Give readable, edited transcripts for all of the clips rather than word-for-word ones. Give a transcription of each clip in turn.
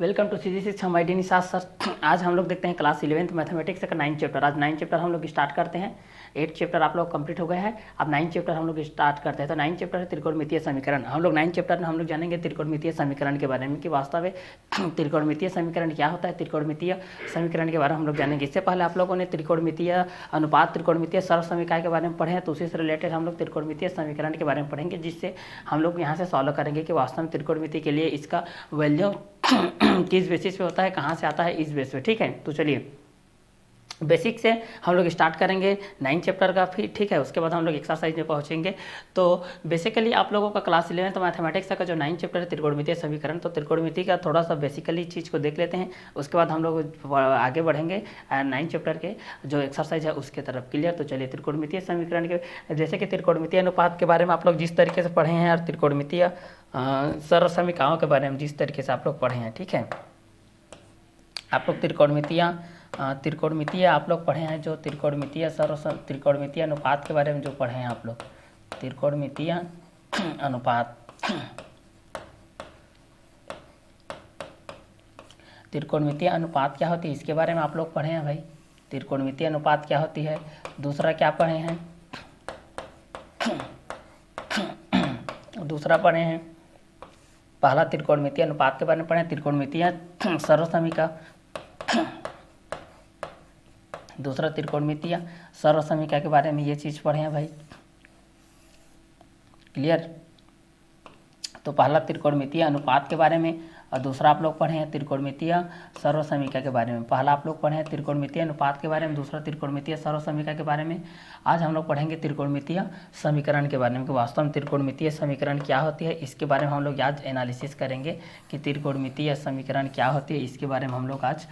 Welcome to CG six. हम ID Nishad sir. आज हम लोग देखते हैं क्लास 11th मैथमेटिक्स का 9th चैप्टर। आज 9th चैप्टर हम लोग स्टार्ट करते हैं। 8th चैप्टर आप लोग कंप्लीट हो गए हैं। अब 9th चैप्टर हम लोग स्टार्ट करते हैं। तो 9th चैप्टर है त्रिकोणमितीय समीकरण। हम लोग 9th चैप्टर में हम लोग जानेंगे त्रिकोणमितीय समीकरण के बारे में कि वास्तव में त्रिकोणमितीय समीकरण क्या होता है। त्रिकोणमितीय समीकरण के बारे में हम लोग जानेंगे। इससे पहले आप लोगों ने त्रिकोणमितीय अनुपात, त्रिकोणमितीय सर्व समीकरण के बारे में पढ़े हैं, तो उसी से रिलेटेड हम लोग त्रिकोणमितीय समीकरण के बारे में पढ़ेंगे, जिससे हम लोग यहाँ से सॉल्व करेंगे कि वास्तव में त्रिकोणमिति के लिए इसका वैल्यू किस बेसिस पे होता है, कहाँ से आता है, इस बेस पे। ठीक है, तो चलिए बेसिक से हम लोग स्टार्ट करेंगे 9th चैप्टर का। फिर ठीक है, उसके बाद हम लोग एक्सरसाइज में पहुंचेंगे। तो बेसिकली आप लोगों का क्लास 11th मैथमेटिक्स का जो 9th चैप्टर है त्रिकोणमितीय समीकरण, तो त्रिकोणमिति का थोड़ा सा बेसिकली चीज़ को देख लेते हैं। उसके बाद हम लोग आगे बढ़ेंगे 9th चैप्टर के जो एक्सरसाइज है उसके तरफ। क्लियर? तो चलिए त्रिकोणमितीय समीकरण के जैसे कि त्रिकोणमितीय अनुपात के बारे में आप लोग जिस तरीके से पढ़े हैं और त्रिकोणमितीय सर्व समीकरणों के बारे में जिस तरीके से आप लोग पढ़े हैं, ठीक है, आप लोग त्रिकोणमितीय आप लोग पढ़े हैं, जो त्रिकोणमितीय अनुपात के बारे में जो पढ़े हैं आप लोग, त्रिकोणमितीय अनुपात, त्रिकोणमितीय अनुपात क्या होती है इसके बारे में आप लोग पढ़े हैं भाई। त्रिकोणमितीय अनुपात क्या होती है। दूसरा क्या पढ़े हैं, दूसरा पढ़े हैं, पहला त्रिकोणमितीय अनुपात के बारे में पढ़े, त्रिकोणमितीय सर्व समीकरण, दूसरा त्रिकोणमितीय सर्व समीकरण के बारे में ये चीज़ पढ़े हैं भाई। क्लियर? तो पहला त्रिकोणमितीय अनुपात के बारे में और दूसरा आप लोग पढ़े हैं त्रिकोणमितीय सर्व समीकरण के बारे में। पहला आप लोग पढ़े हैं त्रिकोणमितीय अनुपात के बारे में, दूसरा त्रिकोणमितीय सर्व समीकरण के बारे में। आज हम लोग पढ़ेंगे त्रिकोणमितीय समीकरण के बारे में कि वास्तव में त्रिकोणमितीय समीकरण क्या होती है। इसके बारे में हम लोग आज एनालिसिस करेंगे कि त्रिकोणमितीय समीकरण क्या होती है। इसके बारे में हम लोग आज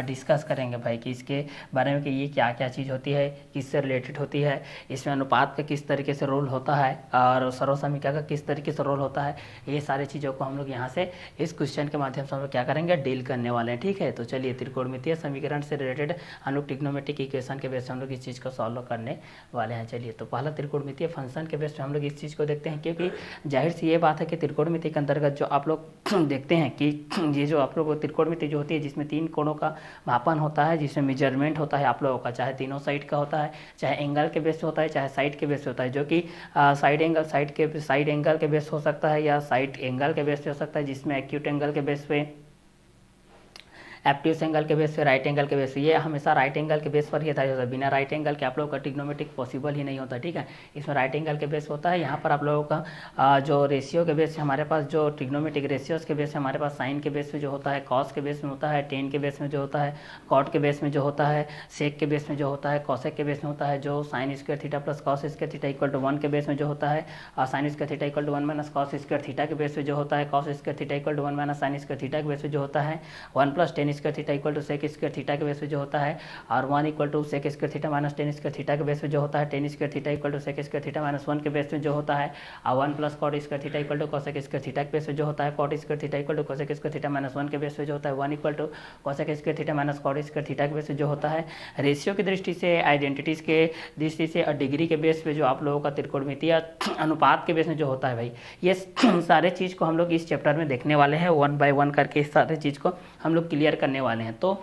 डिस्कस करेंगे भाई कि इसके बारे में कि ये क्या क्या चीज़ होती है, किससे रिलेटेड होती है, इसमें अनुपात का किस तरीके से रोल होता है और सर्व समीकरण का किस तरीके से रोल होता है। ये सारी चीज़ों को हम लोग यहाँ से इस क्वेश्चन के माध्यम से हम लोग क्या करेंगे, डील करने वाले हैं। ठीक है, तो चलिए त्रिकोणमितीय समीकरण से रिलेटेड हम लोग ट्रिग्नोमेट्रिक इक्वेशन के बेस पे हम लोग इस चीज़ को सॉल्व करने वाले हैं। चलिए, तो पहला त्रिकोणमितीय फंक्शन के बेस पे हम लोग इस चीज़ को देखते हैं, क्योंकि जाहिर सी ये बात है कि त्रिकोणमिति के अंतर्गत जो आप लोग देखते हैं कि ये जो आप लोग त्रिकोणमिति जो होती है जिसमें 3 कोणों का मापन होता है, जिसमें मेजरमेंट होता है आप लोगों का, चाहे तीनों साइड का होता है, चाहे एंगल के बेस पे होता है, चाहे साइड के बेस पे होता है, जो कि साइड एंगल के बेस हो सकता है या साइड एंगल के बेस पे हो सकता है, जिसमें एक्यूट एंगल के बेस पे, एप्ट्यूस एंगल के बेस पे, राइट एंगल के बेस पे। ये हमेशा राइट एंगल के बेस पर ही था, बिना राइट एंगल के आप लोगों का ट्रिग्नोमेट्रिक पॉसिबल ही नहीं होता। ठीक है, इसमें राइट एंगल के बेस होता है। यहाँ पर आप लोगों का जो रेशियो के बेस हमारे पास, जो ट्रिग्नोमेट्रिक रेशियोज के बेस हमारे पास साइन के बेस में जो होता है, कॉस के बेस में होता है, टेन के बेस में जो होता है, कॉट के बेस में जो होता है, सेक के बेस में जो होता है, कॉसेक के बेस में होता है, जो sine square theta plus cos square theta equal to 1 के बेस में जो होता है, और sine square theta equal to 1 minus cos square theta के बेस में जो होता है, cos square theta equal to 1 minus sine square theta के बेस में जो होता है, 1 plus tan square theta equal to sec square theta के बेस पे जो होता है, और 1 equal to sec square theta minus tan square theta के बेस पे जो होता है, tan square theta equal to sec square theta minus 1 के बेस में जो होता है, और 1 plus cot square theta equal to cosec square theta के बेस पे जो होता है, cot square theta equal to cosec square theta minus 1 के बेस पे जो होता है, 1 equal to cosec square theta minus cot square theta के बेस पे जो होता है। रेशियो की दृष्टि से, आइडेंटिटीज के दृष्टि से और डिग्री के बेस पे जो आप लोगों का त्रिकोणमितीय अनुपात के बेस में जो होता है भाई, ये सारे चीज़ को हम लोग इस चैप्टर में देखने वाले हैं। 1 बाय 1 करके इस सारे चीज़ को हम लोग क्लियर करने वाले हैं। तो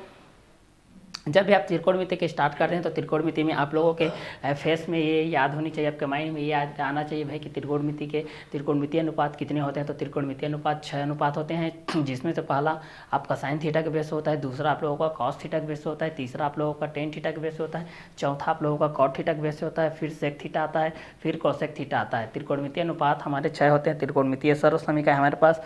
जब भी आप त्रिकोणमिति के स्टार्ट करते हैं तो त्रिकोणमिति में आप लोगों के फेस में ये याद होनी चाहिए, आपके माइंड में ये याद आना चाहिए भाई कि त्रिकोणमितीय अनुपात कितने होते हैं। तो त्रिकोणमितीय अनुपात 6 अनुपात होते हैं, जिसमें से पहला आपका साइन थीटा के बेस होता है, दूसरा आप लोगों का कॉस थीटा के बेस होता है, तीसरा आप लोगों का टेन थीटा के बेस होता है, चौथा आप लोगों का कॉट थीटा के बेस होता है, फिर सेक थीटा आता है, फिर कोसेक थीटा आता है। त्रिकोणमितीय अनुपात हमारे 6 होते हैं। त्रिकोणमितीय सर्व समीकरण हमारे पास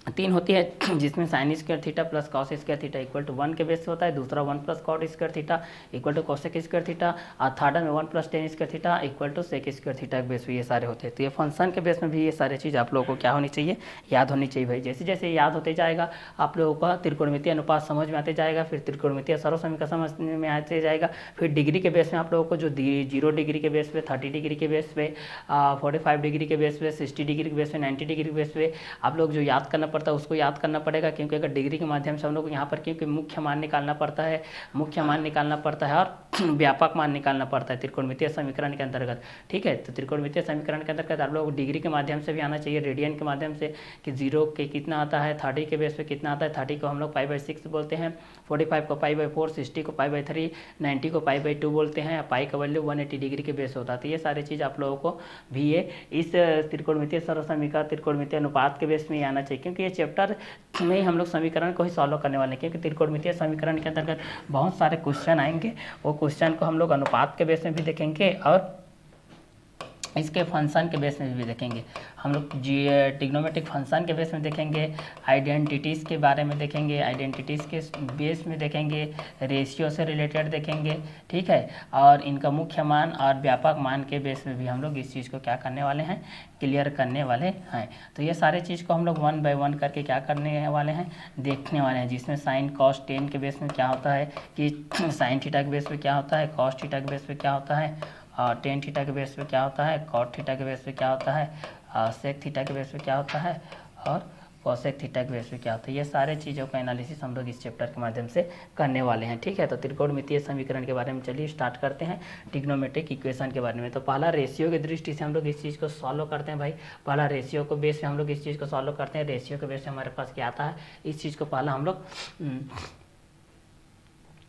3 होती है, जिसमें sine square theta plus cos square theta equal to 1 के बेस से होता है, दूसरा 1 plus cot square theta equal to cosec square theta, और थर्ड में 1 plus tan square theta equal to sec square theta के बेस पे ये सारे होते हैं। तो ये फंक्शन के बेस में भी ये सारी चीज़ आप लोगों को क्या होनी चाहिए, याद होनी चाहिए भाई। जैसे जैसे याद होते जाएगा आप लोगों का त्रिकोणमितीय अनुपात समझ में आते जाएगा, फिर त्रिकोणमितीय सर्व समीकरण समझ में आते जाएगा, फिर डिग्री के बेस में आप लोगों को जो 0 डिग्री के बेस पे, 30 डिग्री के बेस पे, 45 डिग्री के बेस पे, 60 डिग्री के बेस पे, 90 डिग्री के बेस पे आप लोग जो याद करना पड़ता है उसको याद करना पड़ेगा, क्योंकि अगर डिग्री के माध्यम से हम लोग यहाँ पर क्योंकि मुख्य मान निकालना पड़ता है, मुख्य मान निकालना पड़ता है और व्यापक मान निकालना पड़ता है त्रिकोणमितीय समीकरण के अंतर्गत। ठीक है, तो त्रिकोणमितीय समीकरण के अंतर्गत आप लोग डिग्री के माध्यम से भी आना चाहिए, रेडियन के माध्यम से कि 0 के कितना आता है, 30 के बेस पे कितना आता है। 30 को हम लोग π/6 बोलते हैं, 45 को π/4, 60 को π/3, 90 को π/2 बोलते हैं। पाई का वैल्यू 180 डिग्री के बेस होता है। तो ये सारी चीज़ आप लोगों को भी ये इस त्रिकोणमितीय सरल समीकरण, त्रिकोणमितीय अनुपात के बेस में ही आना चाहिए, क्योंकि ये चैप्टर में ही हम लोग समीकरण को ही सॉल्व करने वाले हैं। क्योंकि त्रिकोणमितीय समीकरण के अंतर्गत बहुत सारे क्वेश्चन आएंगे, वो क्वेश्चन को हम लोग अनुपात के बेस में भी देखेंगे और इसके फंक्शन के बेस में भी देखेंगे। हम लोग ट्रिग्नोमेट्रिक फंक्शन के बेस में देखेंगे, आइडेंटिटीज़ के बारे में देखेंगे, आइडेंटिटीज़ के बेस में देखेंगे, रेशियो से रिलेटेड देखेंगे। ठीक है, और इनका मुख्य मान और व्यापक मान के बेस में भी हम लोग इस चीज़ को क्या करने वाले हैं, क्लियर करने वाले हैं। तो ये सारे चीज़ को हम लोग 1 बाय 1 करके क्या करने वाले हैं, देखने वाले हैं। जिसमें साइन कॉस टेन के बेस में क्या होता है कि साइन थीटा के बेस पे क्या होता है, कॉस थीटा के बेस पे क्या होता है, और टेन थीटा के बेस पे क्या होता है, कॉट थीटा के बेस पे क्या होता है, सेक थीटा के बेस पे क्या होता है, और कोसेक थीटा के बेस पे क्या होता है। ये सारे चीज़ों का एनालिसिस हम लोग इस चैप्टर के माध्यम से करने वाले हैं। ठीक है, तो त्रिकोणमितीय समीकरण के बारे में चलिए स्टार्ट करते हैं, ट्रिग्नोमेट्रिक इक्वेशन के बारे में। तो पहला रेशियो की दृष्टि से हम लोग इस चीज़ को सॉल्व करते हैं भाई। पहला रेशियो को बेस से हम लोग इस चीज़ को सॉल्व करते हैं। रेशियो के बेस से हमारे पास क्या आता है, इस चीज़ को पहला हम लोग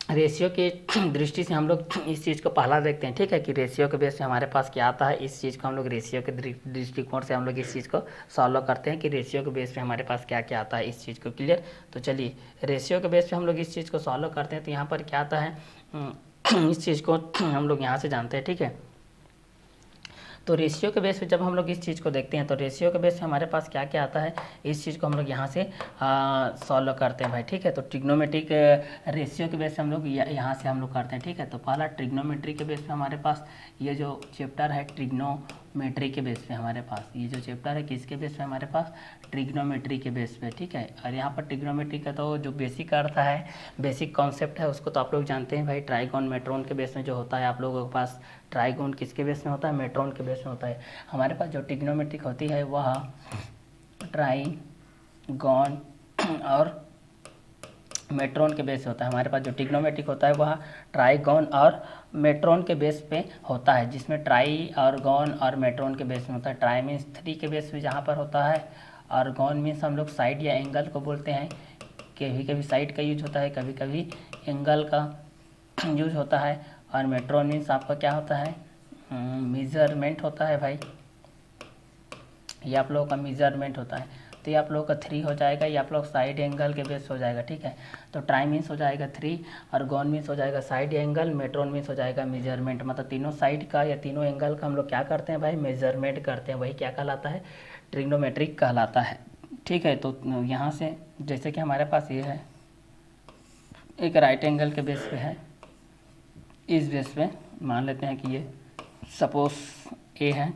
रेशियो के दृष्टि से हम लोग इस चीज़ को पहला देखते हैं। ठीक है, कि रेशियो के बेस से हमारे पास क्या आता है, इस चीज़ को हम लोग रेशियो के दृष्टिकोण से हम लोग इस चीज़ को सॉल्व करते हैं कि रेशियो के बेस पे हमारे पास क्या क्या आता है, इस चीज़ को क्लियर। तो चलिए रेशियो के बेस पे हम लोग इस चीज़ को सॉल्व करते हैं। तो यहाँ पर क्या आता है, इस चीज़ को हम लोग यहाँ से जानते हैं। ठीक है, तो रेशियो के बेस पे जब हम लोग इस चीज़ को देखते हैं, तो रेशियो के बेस पे हमारे पास क्या क्या आता है, इस चीज़ को हम लोग यहाँ से सॉल्व करते हैं भाई। ठीक है, तो ट्रिग्नोमेट्रिक रेशियो के बेस पे हम लोग यहाँ से हम लोग करते हैं। ठीक है, तो पहला ट्रिग्नोमेट्री के बेस पे हमारे पास ये जो चैप्टर है ट्रिग्नोमेट्री के बेस पे हमारे पास ये जो चैप्टर है किसके बेस पे हमारे पास, ट्रिग्नोमेट्री के बेस पे। ठीक है, और यहाँ पर ट्रिग्नोमेट्री का तो जो बेसिक अर्थ है, बेसिक कॉन्सेप्ट है, उसको तो आप लोग जानते हैं भाई। ट्राइगोन मेट्रोन के बेस में जो होता है आप लोगों के पास, ट्राइगोन किसके बेस में होता है, मेट्रोन के बेस में होता है। हमारे पास जो ट्रिग्नोमेट्रिक होती है वह ट्राइगोन और मेट्रोन के बेस होता है। हमारे पास जो ट्रिग्नोमेट्रिक होता है वह ट्राइगोन और मेट्रोन के बेस पे होता है, जिसमें ट्राई और गॉन और मेट्रोन के बेस में होता है। ट्राई मीन्स 3 के बेस पे जहाँ पर होता है, और गॉन मीन्स हम लोग साइड या एंगल को बोलते हैं। कभी कभी साइड का यूज होता है, कभी कभी एंगल का यूज होता है। और मेट्रोन मीन्स आपका क्या होता है, मेजरमेंट होता है भाई, ये आप लोगों का मेजरमेंट होता है। तो ये आप लोगों का 3 हो जाएगा, ये आप लोग साइड एंगल के बेस हो जाएगा। ठीक है, तो ट्राई मीन्स हो जाएगा 3 और गॉन मीन्स हो जाएगा साइड एंगल, मेट्रोन मीन्स हो जाएगा मेजरमेंट। मतलब तीनों साइड का या तीनों एंगल का हम लोग क्या करते हैं भाई, मेजरमेंट करते हैं। वही क्या कहलाता है, ट्रिग्नोमेट्रिक कहलाता है। ठीक है, तो यहाँ से जैसे कि हमारे पास ये है एक राइट एंगल के बेस पे है, इस बेस पे मान लेते हैं कि ये सपोज ए है,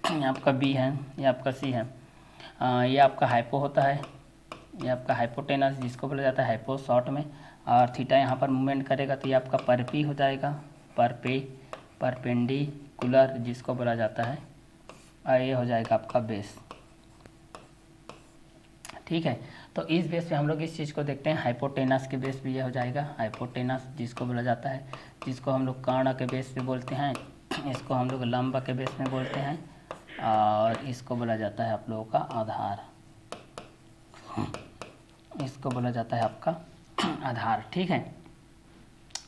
ये आपका बी है, ये आपका सी है, ये आपका हाइपो होता है, ये आपका हाइपोटेनस जिसको बोला जाता है हाइपो शॉर्ट में, और थीटा यहाँ पर मूवमेंट करेगा तो ये आपका परपी हो जाएगा, परपेंडिकुलर जिसको बोला जाता है, और ये हो जाएगा आपका बेस। ठीक है, तो इस बेस पे हम लोग इस चीज़ को देखते हैं। हाइपोटेनस के बेस पे ये हो जाएगा हाइपोटेनस जिसको बोला जाता है, जिसको हम लोग कर्ण के बेस पे बोलते हैं, इसको हम लोग लंब के बेस में बोलते हैं, और इसको बोला जाता है आप लोगों का आधार, इसको बोला जाता है आपका आधार। ठीक है,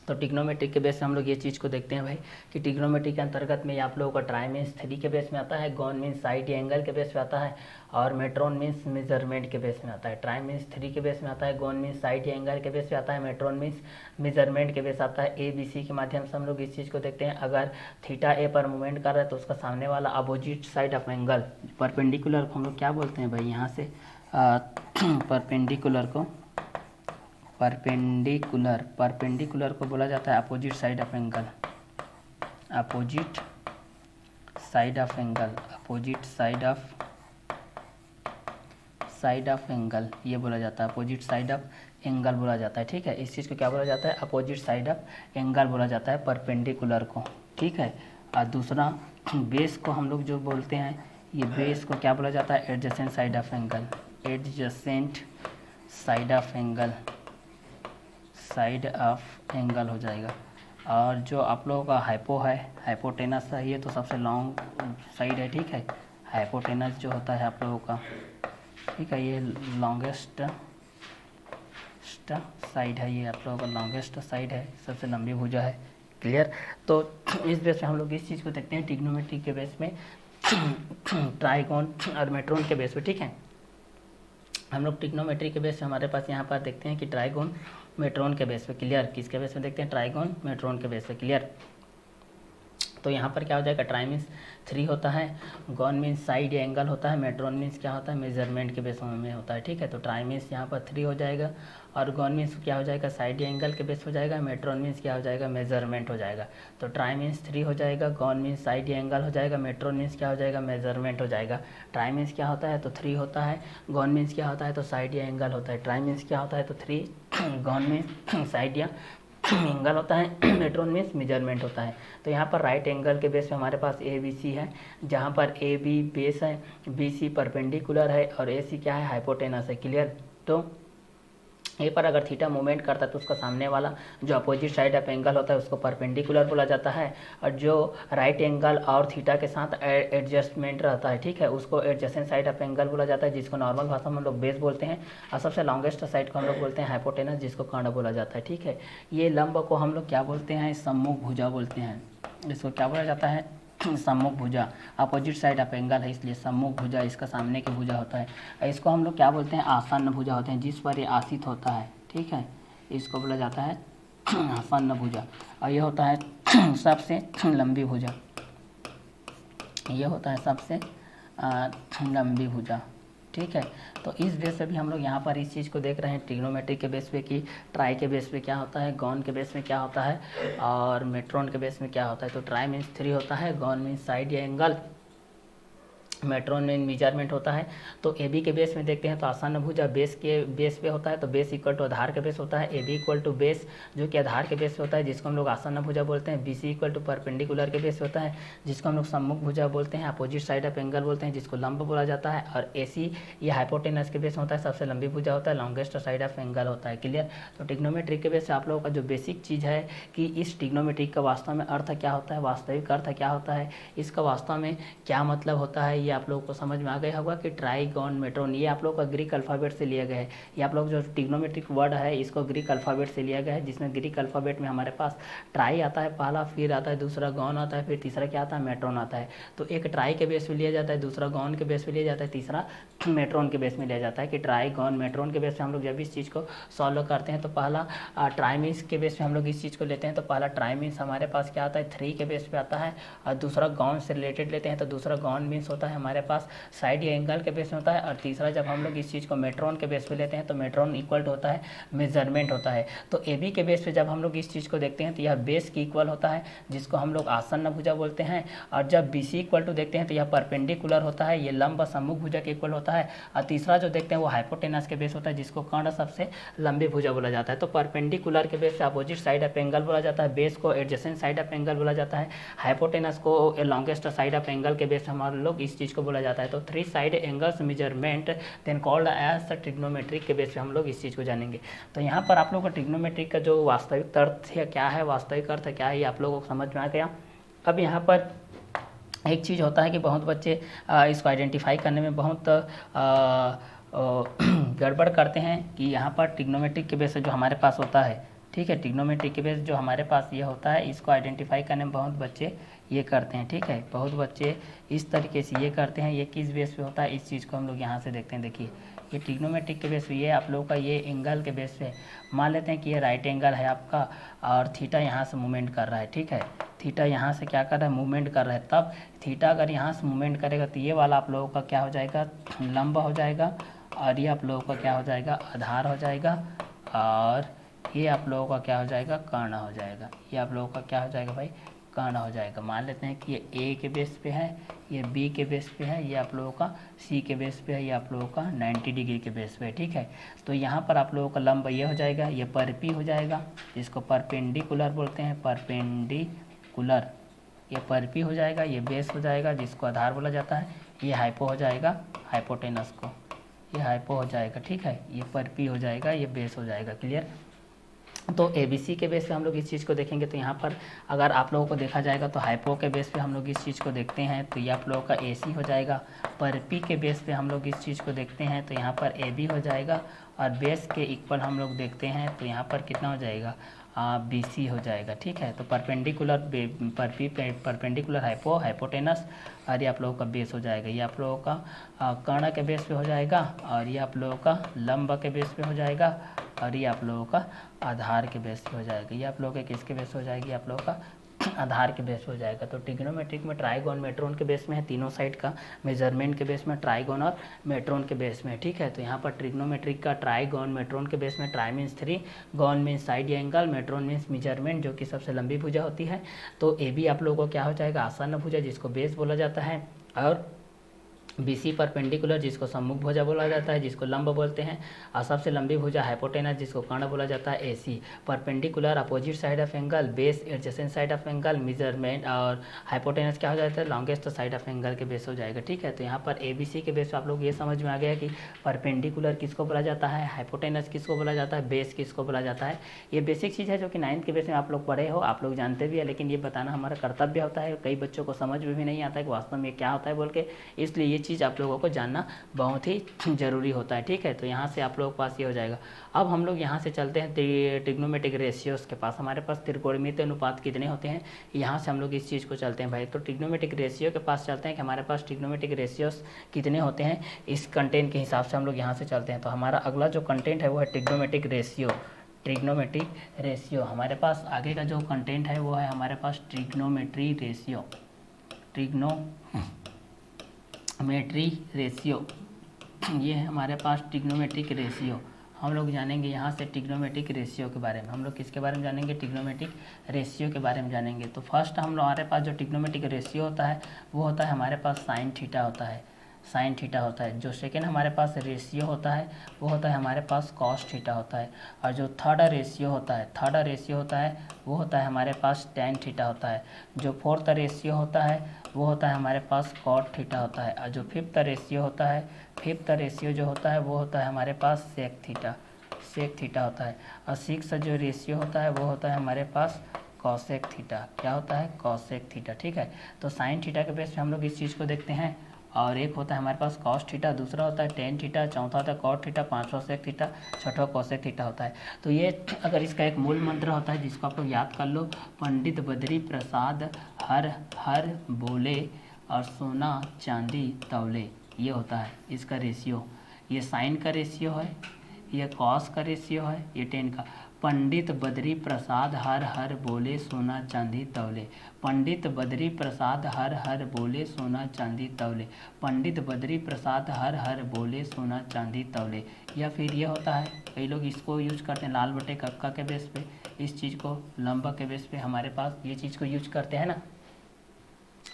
तो ट्रिग्नोमेट्रिक के बेस से हम लोग ये चीज़ को देखते हैं भाई कि ट्रिग्नोमेट्रिक के अंतर्गत में आप लोगों का ट्राई मीन्स 3 के बेस में आता है, गॉन मीन्स साइड या एंगल के बेस पे आता है, और मेट्रोन मीन्स मेजरमेंट के बेस में आता है। ट्राई मीन्स 3 के बेस में आता है, गॉन मीन्स साइड या एंगल के बेस पे आता है, मेट्रोन मीन्स मेजरमेंट के बेस आता है। ए बी सी के माध्यम से हम लोग इस चीज़ को देखते हैं। अगर थीटा ए पर मूवमेंट कर रहा है तो उसका सामने वाला opposite side of angle perpendicular को हम लोग क्या बोलते हैं भाई, यहाँ से परपेंडिकुलर को परपेंडिकुलर को बोला जाता है opposite side of angle, opposite side of angle, opposite side of angle ये बोला जाता है, अपोजिट साइड ऑफ एंगल बोला जाता है। ठीक है, इस चीज़ को क्या बोला जाता है, अपोजिट साइड ऑफ एंगल बोला जाता है परपेंडिकुलर को। ठीक है, और दूसरा बेस को हम लोग जो बोलते हैं, ये बेस को क्या बोला जाता है, adjacent side of angle, adjacent side of angle हो जाएगा। और जो आप लोगों का हाइपो है, हाइपोटेनस है, ये तो सबसे लॉन्ग साइड है, ठीक है। हाइपोटेनस जो होता है आप लोगों का, ठीक है, ये लॉन्गेस्ट साइड है, ये आप लोगों का लॉन्गेस्ट साइड है, सबसे लंबी भुजा है। क्लियर। तो इस बेस पे हम लोग इस चीज़ को देखते हैं ट्रिग्नोमेट्री के बेस में, ट्राइगोन और मेट्रोन के बेस पे, ठीक है। हम लोग ट्रिग्नोमेट्री के बेस पे हमारे पास यहाँ पर देखते हैं कि ट्राइगोन मेट्रोन के बेस पे। क्लियर। किसके बेस पे देखते हैं? ट्राइगोन मेट्रोन के बेस पे। क्लियर। तो यहाँ पर क्या हो जाएगा? ट्राई मीन्स 3 होता है, गॉन मीन्स साइड या एंगल होता है, मेट्रोन मीन्स क्या होता है? मेजरमेंट के बेस में होता है, ठीक है। तो ट्राई मीन्स यहाँ पर 3 हो जाएगा, और गॉन मीन्स क्या हो जाएगा? साइड या एंगल के बेस हो जाएगा, मेट्रोन मीन्स क्या हो जाएगा? मेजरमेंट हो जाएगा। तो ट्राई मीन्स 3 हो जाएगा, गॉन मीन्स साइड या एंगल हो जाएगा, मेट्रोन मीन्स क्या हो जाएगा? मेजरमेंट हो जाएगा। ट्राई मीन्स क्या होता है? तो 3 होता है, गॉन मीन्स क्या होता है? तो साइड या एंगल होता है। ट्राई मीन्स क्या होता है? तो 3, गॉन मीन्स साइड या एंगल होता है, मेट्रोन मीन्स मेजरमेंट होता है। तो यहाँ पर राइट एंगल के बेस पे हमारे पास ए बी सी है, जहाँ पर ए बी बेस है, बी सी परपेंडिकुलर है, और ए सी क्या है? हाइपोटेनस है। क्लियर। तो ए पर अगर थीटा मूवमेंट करता है तो उसका सामने वाला जो अपोजिट साइड ऑफ एंगल होता है उसको परपेंडिकुलर बोला जाता है, और जो राइट एंगल और थीटा के साथ एडजस्टमेंट रहता है, ठीक है, उसको एडजेसेंट साइड ऑफ एंगल बोला जाता है, जिसको नॉर्मल भाषा में हम लोग बेस बोलते हैं। और सबसे लॉन्गेस्ट साइड को हम लोग बोलते हैं हाइपोटेनस, जिसको कर्ण बोला जाता है, ठीक है। ये लंब को हम लोग क्या बोलते हैं? सम्मुख भुजा बोलते हैं। इसको क्या बोला जाता है? सम्मुख भुजा। अपोजिट साइड ऑफ एंगल है इसलिए सम्मुख भुजा, इसका सामने की भुजा होता है। इसको हम लोग क्या बोलते हैं? आसन्न भुजा होते हैं, जिस पर ये आसित होता है, ठीक है, इसको बोला जाता है आसन्न भुजा। और ये होता है सबसे लंबी भुजा, ये होता है सबसे लंबी भुजा, ठीक है। तो इस बेस पे भी हम लोग यहाँ पर इस चीज़ को देख रहे हैं ट्रिग्नोमेट्री के बेस पे कि ट्राई के बेस पे क्या होता है, गॉन के बेस में क्या होता है, और मेट्रोन के बेस में क्या होता है। तो ट्राई मीन्स 3 होता है, गॉन मीन्स साइड या एंगल, मेट्रोन में मेजरमेंट होता है। तो ए बी के बेस में देखते हैं तो आसन्न भुजा बेस के बेस पे होता है, तो बेस इक्वल टू आधार के बेस होता है। A B equal to base जो कि आधार के बेस पे होता है, जिसको हम लोग आसन्न भुजा बोलते हैं। B C equal to perpendicular के बेस पे होता है, जिसको हम लोग सम्मुख भुजा बोलते हैं, अपोजिट साइड ऑफ एंगल बोलते हैं, जिसको लंब बोला जाता है। और ए सी ये हाइपोटेनस के बेस में होता है, सबसे लंबी भुजा होता है, लॉन्गेस्ट साइड ऑफ एंगल होता है। क्लियर। तो ट्रिग्नोमेट्री के बेस से आप लोगों का जो बेसिक चीज़ है कि इस ट्रिग्नोमेट्री का वास्तव में अर्थ क्या होता है, वास्तविक अर्थ क्या होता है, इसका वास्तव में क्या मतलब होता है, ये आप लोगों को समझ आ गया होगा कि ट्राइगोन मेट्रोन ये आप लोग का ग्रीक अल्फ़ाबेट से लिया गया है। ये आप लोग जो ट्रिग्नोमेट्रिक वर्ड है इसको ग्रीक अल्फ़ाबेट से लिया गया है, जिसमें ग्रीक अल्फ़ाबेट में हमारे पास ट्राई आता है पहला, फिर आता है दूसरा गॉन आता है, फिर तीसरा क्या आता है? मेट्रोन आता है। तो एक ट्राई के बेस पे लिया जाता है, दूसरा गॉन के बेस पे लिया जाता है, तीसरा मेट्रोन के बेस में लिया जाता है कि ट्राई गॉन मेट्रोन के बेस पे हम लोग जब इस चीज़ को सॉल्व करते हैं तो पहला ट्राई मीन्स के बेस पे हम लोग इस चीज़ को लेते हैं। तो पहला ट्राई मीन्स हमारे पास क्या आता है? 3 के बेस पे आता है, और दूसरा गॉन से रिलेटेड लेते हैं तो दूसरा गॉन मीन्स होता है हमारे पास साइड या एंगल के बेस में होता है। और तीसरा जब हम लोग इस चीज़ को मेट्रोन के बेस पे लेते हैं तो मेट्रोन इक्वल टू होता है मेजरमेंट होता है। तो ए बी के बेस पे जब हम लोग इस चीज़ को देखते हैं तो यह बेस की इक्वल होता है, जिसको हम लोग आसन्न भुजा बोलते हैं। और जब बी सी इक्वल टू देखते हैं तो यह परपेंडिकुलर होता है, ये लंब सम्मुख भुजा के इक्वल होता है। और तीसरा जो देखते हैं वो हाइपोटेनस के बेस होता है, जिसको कर्ण सबसे लंबी भुजा बोला जाता है। तो परपेंडिकुलर के बेस से अपोजिट साइड ऑफ एंगल बोला जाता है, बेस को एडजेसेंट साइड ऑफ एंगल बोला जाता है, हाइपोटेनस को लॉन्गेस्ट साइड ऑफ एंगल के बेस हमारे लोग इस चीज़ को बोला जाता है। तो 3 side angles measurement then called as trigonometric के बेस पे हम लोग इस चीज़ को जानेंगे। तो यहाँ पर आप लोगों को ट्रिग्नोमेट्रिक का जो वास्तविक अर्थ है क्या है, वास्तविक अर्थ क्या है, ये आप लोगों को समझ में आ गया। अब यहाँ पर एक चीज़ होता है कि बहुत बच्चे इसको आइडेंटिफाई करने में बहुत गड़बड़ करते हैं कि यहाँ पर ट्रिग्नोमेट्रिक के बेस से जो हमारे पास होता है, ठीक है, ट्रिग्नोमेट्रिक के बेस जो हमारे पास ये होता है, इसको आइडेंटिफाई करने में बहुत बच्चे ये करते हैं, ठीक है, बहुत बच्चे इस तरीके से ये करते हैं। ये किस बेस पे होता है, इस चीज़ को हम लोग यहाँ से देखते हैं। देखिए ये ट्रिग्नोमेट्रिक के बेस पे, ये आप लोगों का ये एंगल के बेस पे मान लेते हैं कि ये राइट एंगल है आपका, और थीटा यहाँ से मूवमेंट कर रहा है, ठीक है, थीटा यहाँ से क्या कर रहा है? मूवमेंट कर रहा है। तब थीटा अगर यहाँ से मूवमेंट करेगा तो ये वाला आप लोगों का क्या हो जाएगा? लंब हो जाएगा, और ये आप लोगों का क्या हो जाएगा? आधार हो जाएगा, और ये आप लोगों का क्या हो जाएगा? कर्ण हो जाएगा। ये आप लोगों का क्या हो जाएगा भाई? कर्ण हो जाएगा। मान लेते हैं कि ये ए के बेस पे है, ये बी के बेस पे है, ये आप लोगों का सी के बेस पे है, ये आप लोगों का 90 डिग्री के बेस पे है, ठीक है। तो यहाँ पर आप लोगों का लंब ये हो जाएगा, ये परपी हो जाएगा, जिसको परपेंडिकुलर बोलते हैं, परपेंडिकुलर, ये परपी हो जाएगा, ये बेस हो जाएगा जिसको आधार बोला जाता है, ये हाइपो हो जाएगा, हाइपोटेनस को, ये हाइपो हो जाएगा, ठीक है, ये पर पी हो जाएगा, ये बेस हो जाएगा। क्लियर। तो एबीसी के बेस पे हम लोग इस चीज़ को देखेंगे। तो यहाँ पर अगर आप लोगों को देखा जाएगा तो हाइपो के बेस पे हम लोग इस चीज़ को देखते हैं तो ये आप लोगों का एसी हो जाएगा। पर पी के बेस पे हम लोग इस चीज़ को देखते हैं तो यहाँ पर एबी हो जाएगा। और बेस के इक्वल हम लोग देखते हैं तो यहाँ पर कितना हो जाएगा, बीसी हो जाएगा, ठीक है। तो परपेंडिकुलर पर पी परपेंडिकुलर हाइपोटेनस, और ये आप लोगों का बेस हो जाएगा। ये आप लोगों का कर्ण के बेस पे हो जाएगा, और ये आप लोगों का लंब के बेस पे हो जाएगा, और ये आप लोगों का आधार के बेस पे हो जाएगा। ये आप लोगों के किसके बेस हो जाएगी, आप लोगों का आधार के बेस हो जाएगा। तो ट्रिग्नोमेट्रिक में ट्राइगोन मेट्रोन के बेस में है, तीनों साइड का मेजरमेंट के बेस में, ट्राइगोन और मेट्रोन के बेस में, ठीक है। तो यहाँ पर ट्रिग्नोमेट्रिक का ट्राइगोन मेट्रोन के बेस में, try means 3, gone means side angle, matron means measurement जो कि सबसे लंबी भुजा होती है। तो ए बी आप लोगों को क्या हो जाएगा, आसन्न भुजा जिसको बेस बोला जाता है, और बीसी परपेंडिकुलर जिसको सम्मुख भुजा बोला जाता है, जिसको लंब बोलते हैं, और सबसे लंबी भुजा हाइपोटेनस जिसको कर्ण बोला जाता है, AC. Perpendicular opposite side of angle, base adjacent side of angle, measurement, और हाइपोटेनस क्या हो जाता है, लॉन्गेस्ट साइड ऑफ एंगल के बेस हो जाएगा, ठीक है। तो यहाँ पर एबीसी के बेस आप लोग ये समझ में आ गया कि परपेंडिकुलर किसको बोला जाता है, हाइपोटेनस किसको बोला जाता है, बेस किसको बोला जाता है। ये बेसिक चीज़ है जो कि 9th के बेस में आप लोग पढ़े हो, आप लोग जानते भी है, लेकिन ये बताना हमारा कर्तव्य होता है। कई बच्चों को समझ में भी नहीं आता है कि वास्तव में क्या होता है बोल के, इसलिए ये चीज़ आप लोगों को जानना बहुत ही जरूरी होता है, ठीक है। तो यहाँ से आप लोगों के पास ये हो जाएगा। अब हम लोग यहाँ से चलते हैं ट्रिग्नोमेट्रिक रेशियोज के पास। हमारे पास त्रिकोणमितीय अनुपात कितने होते हैं, यहाँ से हम लोग इस चीज़ को चलते हैं भाई। तो ट्रिग्नोमेट्रिक रेशियो के पास चलते हैं कि हमारे पास ट्रिग्नोमेट्रिक रेशियोज कितने होते हैं, इस कंटेंट के हिसाब से हम लोग यहाँ से चलते हैं। तो हमारा अगला जो कंटेंट है वो है ट्रिग्नोमेट्रिक रेशियो। ट्रिग्नोमेट्रिक रेशियो हमारे पास आगे का जो कंटेंट है वो है हमारे पास ट्रिग्नोमेट्री रेशियो। ट्रिग्नोमेट्री रेशियो ये है हमारे पास ट्रिग्नोमेट्रिक रेशियो। हम लोग जानेंगे यहाँ से ट्रिग्नोमेट्रिक रेशियो के बारे में। हम लोग किसके बारे में जानेंगे, ट्रिग्नोमेट्रिक रेशियो के बारे में जानेंगे। तो फर्स्ट हम लोग हमारे पास जो ट्रिग्नोमेट्रिक रेशियो होता है वो होता है हमारे पास साइन थीटा होता है, साइन थीटा होता है। जो सेकेंड हमारे पास रेशियो होता है वो होता है हमारे पास कॉस थीटा होता है। और जो थर्ड रेशियो होता है वो होता है हमारे पास टेन थीटा होता है। जो फोर्थ रेशियो होता है वो होता है हमारे पास कॉट थीटा होता है। और जो फिफ्थ रेशियो होता है, फिफ्थ रेशियो जो होता है वो होता है हमारे पास सेक थीटा होता है। और सिक्स जो रेशियो होता है वो होता है हमारे पास कॉसेक थीटा। क्या होता है, कॉसेक थीटा, ठीक है। तो साइन थीटा के बेस पे हम लोग इस चीज़ को देखते हैं। और एक होता है हमारे पास कॉस थीटा, दूसरा होता है टेन थीटा, चौथा होता है कॉट थीटा, पांचवा सेक थीटा, छठवा कॉसेक थीटा होता है। तो ये अगर इसका एक मूल मंत्र होता है जिसको आप लोग याद कर लो, पंडित बद्री प्रसाद हर हर बोले और सोना चांदी तौले, ये होता है इसका रेशियो। ये साइन का रेशियो है, ये कॉस का रेशियो है, ये टेन का। पंडित बद्री प्रसाद हर हर बोले सोना चांदी तौले, पंडित बद्री प्रसाद हर हर बोले सोना चांदी तौले, पंडित बद्री प्रसाद हर हर बोले सोना चांदी तौले। या फिर ये होता है, कई लोग इसको यूज करते हैं लाल बटे कक्का के बेस पे, इस चीज़ को लंबा के बेस पे हमारे पास ये चीज़ को यूज करते हैं ना,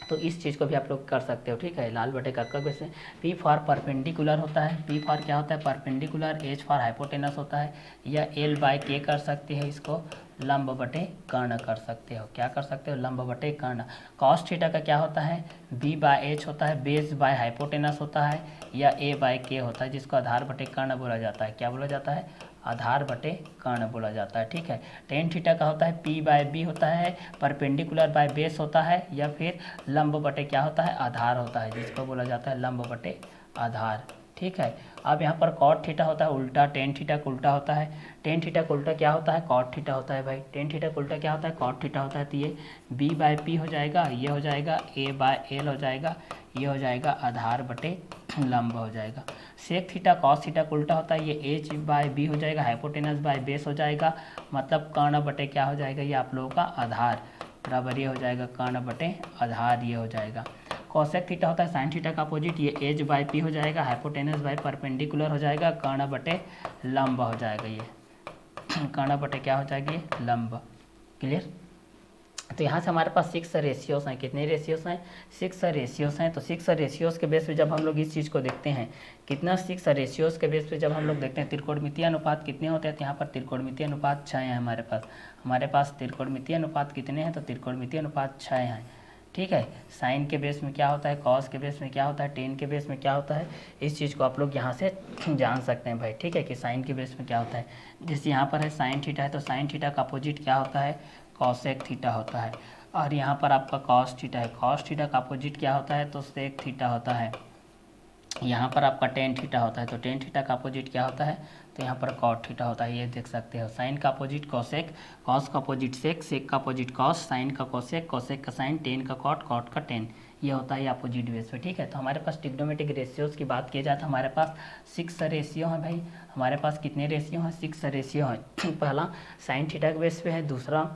तो इस चीज़ को भी आप लोग कर सकते हो, ठीक है। लाल बटे कक्का बेस में पी फॉर परपेंडिकुलर होता है, पी फॉर क्या होता है, परपेंडिकुलर, एच फॉर हाइपोटेनस होता है, या एल बाय के कर सकते हैं, इसको लंब बटे कर्ण कर सकते हो। क्या कर सकते हो, लंब बटे कर्ण। कॉस थीटा का क्या होता है, बी बाय एच होता है, बेस बाय हाइपोटेनस होता है, या ए बाय के होता है, जिसको आधार बटे कर्ण बोला जाता है। क्या बोला जाता है, आधार बटे कर्ण बोला जाता है, ठीक है। टेन थीटा का होता है पी बाय बी होता है, परपेंडिकुलर बाय बेस होता है, या फिर लंब बटे क्या होता है, आधार होता है, जिसको बोला जाता है लंब बटे आधार, ठीक है। अब यहाँ पर कॉट थीटा होता है उल्टा, टेन थीटा का उल्टा होता है। टेन थीटा का उल्टा क्या होता है, कॉट थीटा होता है भाई। टेन थीटा का उल्टा क्या होता है, कॉट थीटा होता है। तो ये बी बाय पी हो जाएगा, ये हो जाएगा ए बाय एल हो जाएगा, ये हो जाएगा आधार बटे लंब हो जाएगा। सेक थीटा कॉस थीटा का उल्टा होता है, ये एच बाय बी हो जाएगा, हाइपोटेनस बाय बेस हो जाएगा, मतलब कर्ण बटे क्या हो जाएगा, ये आप लोगों का आधार बराबर ये हो जाएगा कर्ण बटे आधार, ये हो जाएगा। कॉसेक थीटा होता है साइन थीटा का अपोजिट, ये एच बाय पी हो जाएगा, हाइपोटेनस बाय परपेंडिकुलर हो जाएगा, कर्ण बटे लंब हो जाएगा, ये कर्ण बटे क्या हो जाएगी, लंब। क्लियर। तो यहाँ से हमारे पास 6 रेशियोज हैं। कितने रेशियोज हैं, 6 रेशियोज हैं। तो 6 रेशियोज के बेस पे जब हम लोग इस चीज़ को देखते हैं, कितना 6 रेशियोज के बेस पे जब हम लोग देखते हैं त्रिकोणमितीय अनुपात कितने होते हैं, तो यहाँ पर त्रिकोणमितीय अनुपात 6 हैं हमारे पास। त्रिकोणमितीय अनुपात कितने हैं, तो त्रिकोणमितीय अनुपात 6 हैं। ठीक है। साइन के बेस में क्या होता है, कॉस के बेस में क्या होता है, टेन के बेस में क्या होता है, इस चीज़ को आप लोग यहाँ से जान सकते हैं भाई, ठीक है, कि साइन के बेस में क्या होता है। जैसे यहाँ पर है साइन थीटा है, तो साइन थीटा का अपोजिट क्या होता है, कॉसेक थीटा होता है। और यहाँ पर आपका कॉस थीटा है, कॉस थीटा का अपोजिट क्या होता है, तो सेक थीटा होता है। यहाँ पर आपका टेन थीटा होता है, तो टेन थीटा का अपोजिट क्या होता है, तो यहाँ पर कॉट थीटा होता है, ये देख सकते हो। साइन का अपोजिट कॉसेक, कॉस का अपोजिट सेक, सेक का अपोजिट कॉस, साइन का कॉसेक, कॉसेक का साइन, टेन का कॉट, कॉट का टेन, ये होता है अपोजिट बेस पे, ठीक है। तो हमारे पास ट्रिग्नोमेट्रिक रेशियोज़ की बात की जाए तो हमारे पास 6 रेशियो हैं भाई। हमारे पास कितने रेशियो हैं, 6 रेशियो हैं। पहला साइन थीटा के बेस पे है, दूसरा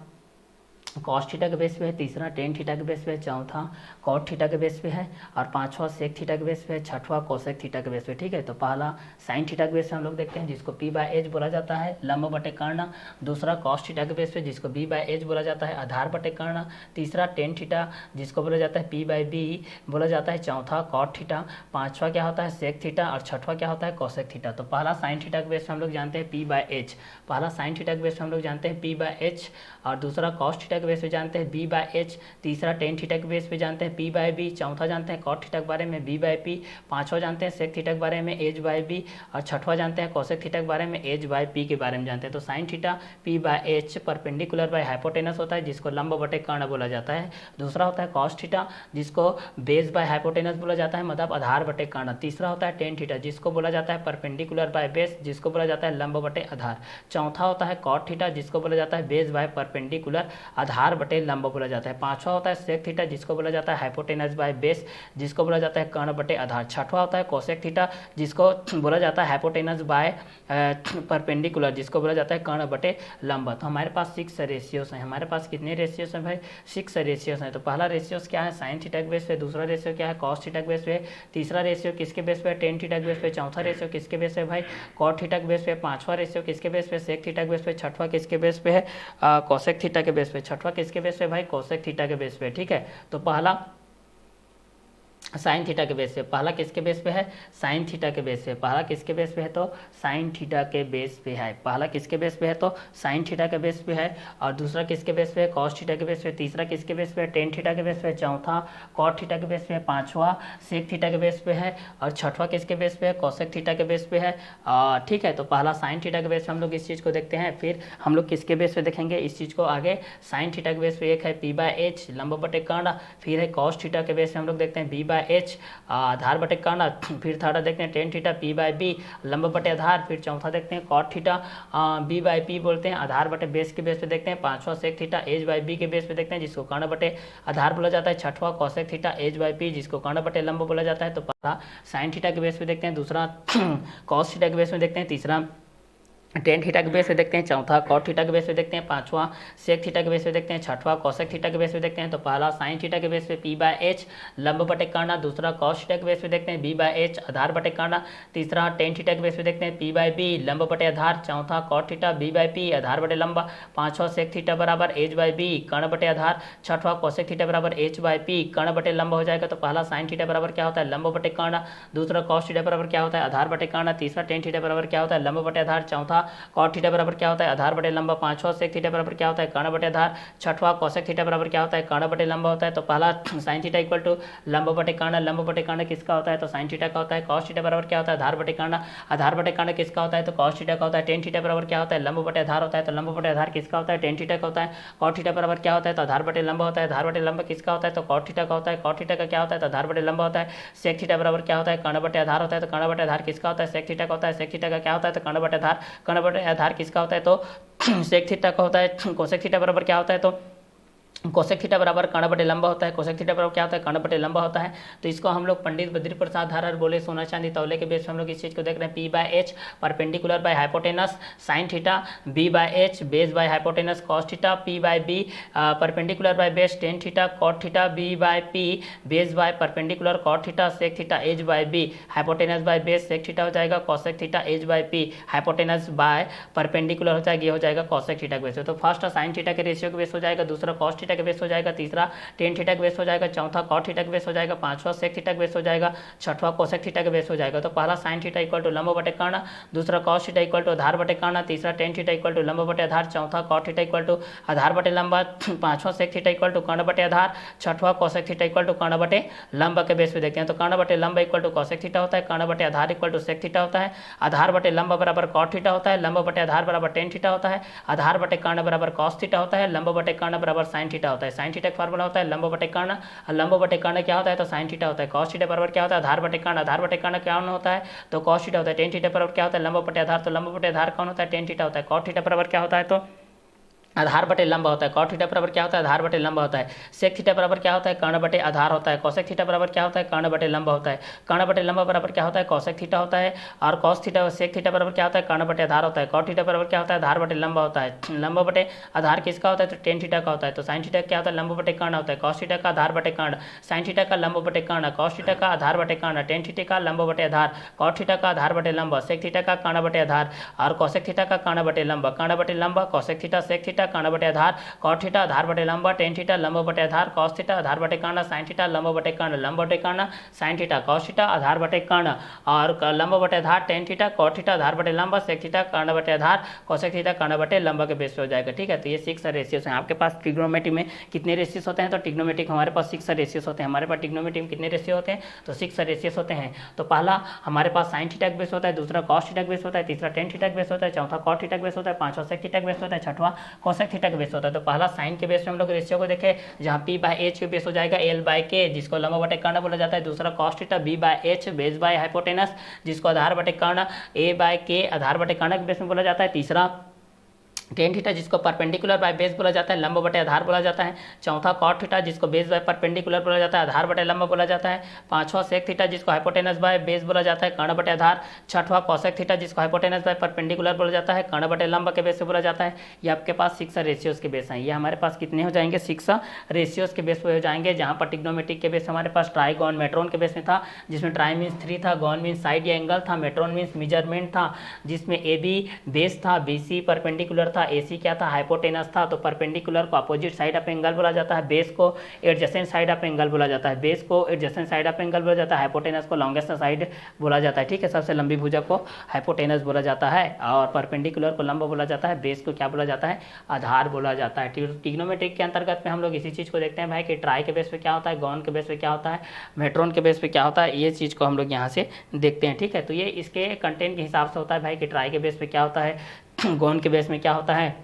कॉस थीटा के बेस पे है, तीसरा टेन थीटा के बेस पे है, चौथा कॉट थीटा के बेस पे है, और पांचवा सेक थीटा के बेस पे है, छठवां कोसेक थीटा के बेस पे, ठीक है। तो पहला साइन थीटा के बेस पे हम लोग देखते हैं जिसको पी बाय एच बोला जाता है, लंब बटे कर्ण। दूसरा कॉस थीटा के बेस पे जिसको बी बाय एच बोला जाता है, आधार बटे कर्ण। तीसरा टेन थीटा जिसको बोला जाता है पी बाय बी बोला जाता है, चौथा कॉट थीटा, पांचवा क्या होता है सेक थीटा, और छठवा क्या होता है कोसेक थीटा। तो पहला साइन थीटा के बेस पे हम लोग जानते हैं पी बाय एच, पहला साइन थीटा के बेस पे हम लोग जानते हैं पी बाय एच, और दूसरा कॉस थीटा के बेस पे जानते हैं बी बाय एच, तीसरा टेन थीटा के बेस पे जानते हैं पी बाय बी, चौथा जानते हैं कॉट थीटा के बारे में बी बाय पी, पांचवा जानते हैं सेक थीटा के बारे में एच बाय बी, और छठवा जानते हैं कोसेक थीटा के बारे में एच बाय पी के बारे में जानते हैं। तो sign theta P by H perpendicular by hypotenuse होता है जिसको लंब बटे कर्ण बोला जाता है। दूसरा होता है कॉस थीटा जिसको बेस बाय हाइपोटेनस बोला जाता है, मतलब आधार बटे कर्ण। तीसरा होता है टेन थीटा जिसको बोला जाता है परपेंडिकुलर बाय बेस जिसको बोला जाता है लंब बटे आधार। चौथा होता है कॉट थीटा जिसको बोला जाता है बेस बाय परपेंडिकुलर आधार बटे लंब बोला जाता है। पांचवा होता है सेक थीटा जिसको बोला जाता है हाइपोटेनस बाय बेस जिसको बोला जाता है कर्ण बटे आधार। छठवा होता है कोसेक थीटा जिसको बोला जाता है हाइपोटेनस बाय परपेंडिकुलर जिसको बोला जाता है कर्ण बटे लंब। तो हमारे पास 6 रेशियोज हैं। हमारे पास कितने रेशियोज हैं भाई, 6 रेशियोज हैं। तो पहला रेशियोज क्या है, साइन थीटा के बेस पे, दूसरा रेशियो क्या है कॉस थीटा के बेस पे, तीसरा रेशियो किसके बेस पे, टेन थीटा के बेस पे, चौथा रेशियो किसके बेस पे भाई कॉट थीटा के बेस पे, पांचवा रेशियो किसके बेस पे सेक थीटा के बेस पे, छठवा किसके बेस पे है कोसेक थीटा के बेस पे, छठवा किसके बेस पे भाई कोसेक थीटा के बेस पे, ठीक है। तो पहला साइन थीटा के बेस पे, पहला किसके बेस पे है साइन थीटा के बेस पे, पहला किसके बेस पे है तो साइन थीटा के बेस पे है, पहला किसके बेस पे है तो साइन थीटा के बेस पे है, और दूसरा किसके बेस पे है कॉस थीटा के बेस पे, तीसरा किसके बेस पे है टेन थीटा के बेस पे, चौथा कॉट थीटा के बेस पे है, पांचवा सेक थीटा के बेस पे है, और छठवा किसके बेस पे है कोसेक थीटा के बेस पे है, ठीक है। तो पहला साइन थीटा के बेस पे हम लोग इस चीज़ को देखते हैं, फिर हम लोग किसके बेस पे देखेंगे इस चीज़ को आगे। साइन थीटा के बेस पे एक है पी बाय एच लंब बटे कर्ण, फिर है कॉस थीटा के बेस पे हम लोग देखते हैं बी बाय एच आधार बटे कर्ण, फिर थर्ड देखते हैं tan theta P by B लंब बटे आधार, फिर चौथा देखते हैं cot theta B by P बोलते हैं आधार बटे बेस के बेस पे देखते हैं, पांचवा sec theta H by B के बेस पे देखते हैं जिसको कर्ण बटे आधार बोला जाता है, छठवा cosec theta H by P जिसको कर्ण बटे लंब बोला जाता है। तो पहला साइन थीटा के बेस पे देखते हैं, दूसरा कॉस थीटा के बेस में देखते हैं, तीसरा टेन थीटा के बेस पे देखते हैं, चौथा कॉट थीटा के बेस पे देखते हैं, पांचवा सेक थीटा के बेस पे देखते हैं, छठवा कोसेक थीटा के बेस पे देखते हैं। तो पहला साइन थीटा के बेस पे पी बाय एच लंब बटे कर्ण, दूसरा कॉस थीटा के बेस पे देखते हैं बी बाय एच आधार बटे कर्ण, तीसरा टेन थीटा के बेस पे देखते हैं पी बाय बी लंब बटे आधार, चौथा cot theta B by P आधार बटे लंब, पांचवा सेक थीटा बराबर एच बाय बी कर्ण बटे आधार, छठवा कोसेक थीटा बराबर एच बाय पी कर्ण बटे लंब हो जाएगा। तो पहला साइन थीटा बराबर क्या होता है लंब बटे कर्ण, दूसरा कॉस थीटा बराबर क्या होता है आधार बटे कर्ण, तीसरा टेन थीटा बराबर क्या होता है लंब बटे आधार, चौथा कॉट थीटा बराबर क्या होता है आधार बटे लंबा, पांचवा सेक थीटा बराबर क्या होता है कर्ण बटे आधार, छठवा कोसेक थीटा बराबर क्या होता है कर्ण बटे लंबा होता है। तो पहला साइन थीटा इक्वल टू लंब बटे कर्ण, लंब बटे कर्ण किसका होता है तो साइन थीटा का होता है, कॉस थीटा बराबर क्या होता है आधार बटे कर्ण, आधार बटे कर्ण किसका होता है तो कॉस थीटा का होता है, टेन थीटा बराबर क्या होता है लंब बटे आधार होता है, तो लंब बटे आधार किसका होता है टेन थीटा का होता है, कॉट थीटा बराबर क्या होता है तो आधार बटे लंबा होता है, आधार बटे लंबा किसका होता है तो कॉट थीटा का होता है, कॉट थीटा का क्या होता है तो आधार बटे लंबा होता है, सेक थीटा बराबर क्या होता है कर्ण बटे आधार होता है, तो कर्ण बटे आधार किसका होता है सेक थीटा का होता है, सेक थीटा का क्या होता है तो कर्ण बटे आधार, कर्ण बटे आधार किसका होता है तो सेक थीटा का होता है, कोसेक थीटा बराबर क्या होता है तो कोसेक थीटा बराबर कर्ण बटे लंबा होता है, कोसेक थीटा बराबर क्या होता है कर्ण बटे लंबा होता है। तो इसको हम लोग पंडित बद्री प्रसाद हरर बोले सोना चांदी तौले के बेस पे हम लोग इस चीज़ को देख रहे हैं, P by H perpendicular by hypotenuse sine theta, B by H base by hypotenuse cos theta, P by B perpendicular by base tan theta cot theta, B by P base by perpendicular cot theta, sec theta H by B hypotenuse by base sec theta हो जाएगा, cosec theta H by P hypotenuse by perpendicular हो जाएगा, ये हो जाएगा cosec theta के base. तो first sine theta के रेशियो के बेस हो जाएगा, दूसरा कॉस थीटा के बेस हो जाएगा, तीसरा टेन थीटा के बेस हो जाएगा, चौथा कॉट थीटा के बेस हो जाएगा, पांचवा सेक थीटा के बेस हो जाएगा, छठवां कोसेक थीटा के बेस हो जाएगा। तो पहला साइन थीटा इक्वल टू लंब बटे कर्ण, दूसरा कॉस थीटा इक्वल टू आधार बटे कर्ण, तीसरा टेन थीटा इक्वल टू लंब बटे आधार, चौथा कॉट थीटा इक्वल टू आधार बटे लंब, पांचवा सेक थीटा इक्वल टू कर्ण बटे आधार, छठवां कोसेक थीटा इक्वल टू कर्ण बटे लंब के बेस पे देखते हैं। तो कर्ण बटे लंब इक्वल टू कोसेक थीटा होता है, कर्ण बटे आधार इक्वल टू सेक थीटा होता है, आधार बटे लंब बराबर कॉट थीटा होता है, लंब बटे आधार बराबर टेन थीटा होता है, आधार बटे कर्ण बराबर कॉस थीटा होता है, लंब बटे कर्ण बराबर साइन थीटा होता है। साइन थीटा का फार्मूला होता है लंब बटे कर्ण, और लंब बटे कर्ण क्या होता है तो साइन थीटा होता है। कॉस थीटा बराबर क्या होता है आधार बटे कर्ण, आधार बटे कर्ण क्या होता है तो कॉस थीटा होता है। टेन थीटा बराबर क्या होता है लंब बटे आधार, तो लंब बटे आधार कौन होता है टेन थीटा होता है। कॉट थीटा बराबर क्या होता है तो आधार बटे लंब होता है। कॉट थीटा बराबर क्या होता है आधार बटे लंब होता है। सेक थीटा बराबर क्या होता है कर्ण बटे आधार होता है। कोसेक थीटा बराबर क्या होता है कर्ण बटे लंब होता है। कर्ण बटे लंब बराबर क्या होता है कोसेक थीटा होता है, और कॉस थीटा सेक थीटा बराबर क्या होता है कर्ण बटे आधार होता है। कॉट थीटा बराबर क्या होता है आधार बटे लंब होता है। लंब बटे आधार किसका होता है तो टेन थीटा का होता है। तो साइन थीटा क्या होता है लंब बटे कर्ण होता है। कॉस थीटा का आधार बटे कर्ण, साइन थीटा का लंब बटे कर्ण, कॉस थीटा का आधार बटे कर्ण, टेन थीटा का लंब बटे आधार, कॉट थीटा का आधार बटे लंब, सेक थीटा का कर्ण बटे आधार, और कोसेक थीटा का कर्ण बटे लंब। कर्ण बटे लंब कोसेक थीटा सेक थीटा कर्ण बटे आधार, कॉट थीटा आधार बटे लंब, टेन थीटा लंब बटे आधार, कॉस थीटा आधार बटे कर्ण, साइन थीटा लंब बटे कर्ण, लंब बटे कर्ण, साइन थीटा, कॉस थीटा आधार बटे कर्ण, और लंब बटे आधार टेन थीटा, कॉट थीटा आधार बटे लंब, सेक थीटा कर्ण बटे आधार, कोसेक थीटा कर्ण बटे लंब के बेस पे हो जाएगा। ठीक है, तो ये 6 रेशियोज हैं। आपके पास ट्रिग्नोमेट्री में कितने रेशियोज होते हैं तो ट्रिग्नोमेट्रिक हमारे पास 6 रेशियोज होते हैं। हमारे पास ट्रिग्नोमेट्री में कितने रेशियो होते हैं तो 6 रेशियोज होते हैं। तो पहला हमारे पास साइन थीटा का बेस होता है, दूसरा कॉस थीटा का बेस होता है, तीसरा टेन थीटा का बेस होता है, चौथा कॉट थीटा का बेस होता है, पांचवा सेक थीटा का बेस होता है, छठवां कोसेक थीटा का बेस होता है। तो पहला साइन के बेस पे हम लोग रेशियो को देखें, जहाँ पी बाय एच के बेस हो जाएगा एल बाय के, जिसको लंब बटे कर्ण बोला जाता है। दूसरा cos theta B by H base by hypotenuse, जिसको आधार बटे कर्ण ए बाय के आधार बटे कर्ण के बेस में बोला जाता है। तीसरा टेन थीटा जिसको परपेंडिकुलर बाय बेस बोला जाता है, लंब बटे आधार बोला जाता है। चौथा कॉट थीटा जिसको बेस बाय परपेंडिकुलर बोला जाता है, आधार बटे लंब बोला जाता है। पांचवा सेक थीटा जिसको हाइपोटेनस बाय बेस बोला जाता है, कर्ण बटे आधार। छठवां कोसेक थीटा जिसको हाइपोटेनस बाय परपेंडिकुलर बोला जाता है, कर्ण बटे लंब के बेस से बोला जाता है। ये आपके पास 6 रेशियोज के बेस हैं। ये हमारे पास कितने हो जाएंगे 6 रेशियोज के बेस पे हो जाएंगे। जहाँ पर ट्रिग्नोमेट्रिक के बेस हमारे पास ट्राइगोन मेट्रोन के बेस में था, जिसमें ट्राई मीन्स 3 था, गॉन मीन्स साइड या एंगल था, मेट्रोन मीन्स मेजरमेंट था, जिसमें ए बी बेस था, बी सी परपेंडिकुलर था, ए सी क्या था हाइपोटेनस था। तो परपेंडिकुलर को अपोजिट साइड ऑफ एंगल बोला जाता है, बेस को एडजेसेंट साइड ऑफ एंगल बोला जाता है, बेस को एडजेसेंट साइड ऑफ एंगल बोला जाता है, हाइपोटेनस को लॉन्गेस्ट साइड बोला जाता है। ठीक है, सबसे लंबी भुजा को हाइपोटेनस बोला जाता है, और परपेंडिकुलर को लंब बोला जाता है, बेस को क्या बोला जाता है आधार बोला जाता है। ट्रिग्नोमेट्रिक के अंतर्गत में हम लोग इसी चीज़ को देखते हैं भाई कि ट्राई के बेस पे क्या होता है, गॉन के बेस पे क्या होता है, मेट्रोन के बेस पे क्या होता है, ये चीज़ को हम लोग यहाँ से देखते हैं। ठीक है, तो ये इसके कंटेंट के हिसाब से होता है भाई कि ट्राई के बेस पे क्या होता है, गॉन के बेस में क्या होता है,